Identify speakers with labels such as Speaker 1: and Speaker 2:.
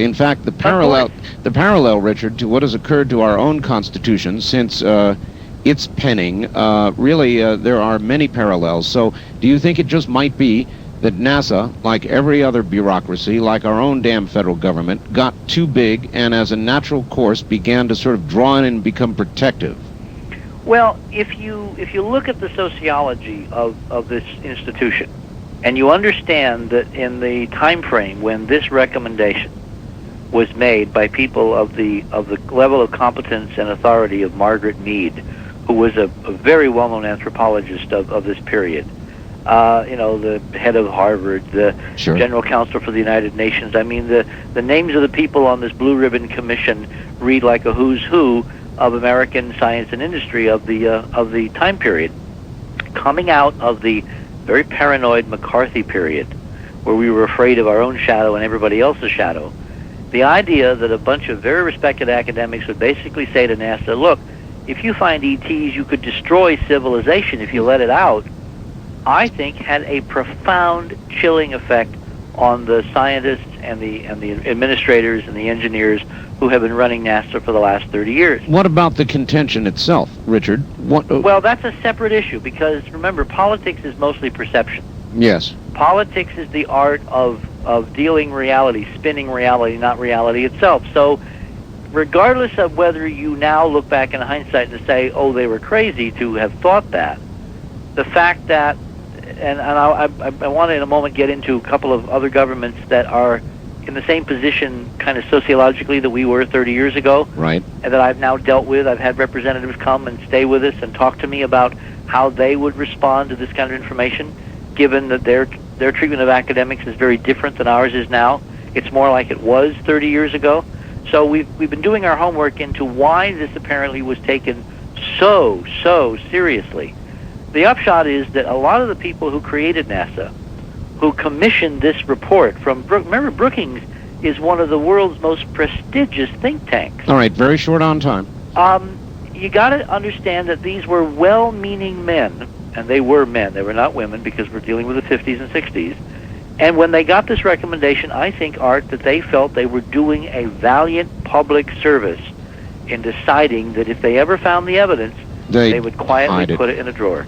Speaker 1: In fact, the parallel, Richard, to what has occurred to our own Constitution since its penning, there are many parallels. So do you think it just might be that NASA, like every other bureaucracy, like our own damn federal government, got too big and as a natural course began to sort of draw in and become protective?
Speaker 2: Well, if you look at the sociology of this institution, and you understand that in the time frame when this recommendation was made by people of the level of competence and authority of Margaret Mead, who was a very well-known anthropologist of this period, the head of Harvard, the
Speaker 1: Sure.
Speaker 2: general counsel for the United Nations. I mean, the names of the people on this Blue Ribbon Commission read like a who's who of American science and industry of the time period, coming out of the very paranoid McCarthy period, where we were afraid of our own shadow and everybody else's shadow. The idea that a bunch of very respected academics would basically say to NASA, look, if you find ETs, you could destroy civilization if you let it out, I think had a profound chilling effect on the scientists and the administrators and the engineers who have been running NASA for the last 30 years.
Speaker 1: What about the contention itself, Richard?
Speaker 2: Well, that's a separate issue, because remember, politics is mostly perception.
Speaker 1: Yes.
Speaker 2: Politics is the art of dealing reality, spinning reality, not reality itself. So regardless of whether you now look back in hindsight and say, oh, they were crazy to have thought that, the fact that, and I want to in a moment get into a couple of other governments that are in the same position kind of sociologically that we were 30 years ago.
Speaker 1: Right.
Speaker 2: And that I've now dealt with. I've had representatives come and stay with us and talk to me about how they would respond to this kind of information, given that their treatment of academics is very different than ours is now. It's more like it was 30 years ago. So we've been doing our homework into why this apparently was taken so seriously. The upshot is that a lot of the people who created NASA, who commissioned this report from remember, Brookings is one of the world's most prestigious think tanks.
Speaker 1: All right, very short on time.
Speaker 2: You got to understand that these were well-meaning men, and they were men. They were not women, because we're dealing with the 50s and 60s. And when they got this recommendation, I think, Art, that they felt they were doing a valiant public service in deciding that if they ever found the evidence, they would quietly put it in a drawer.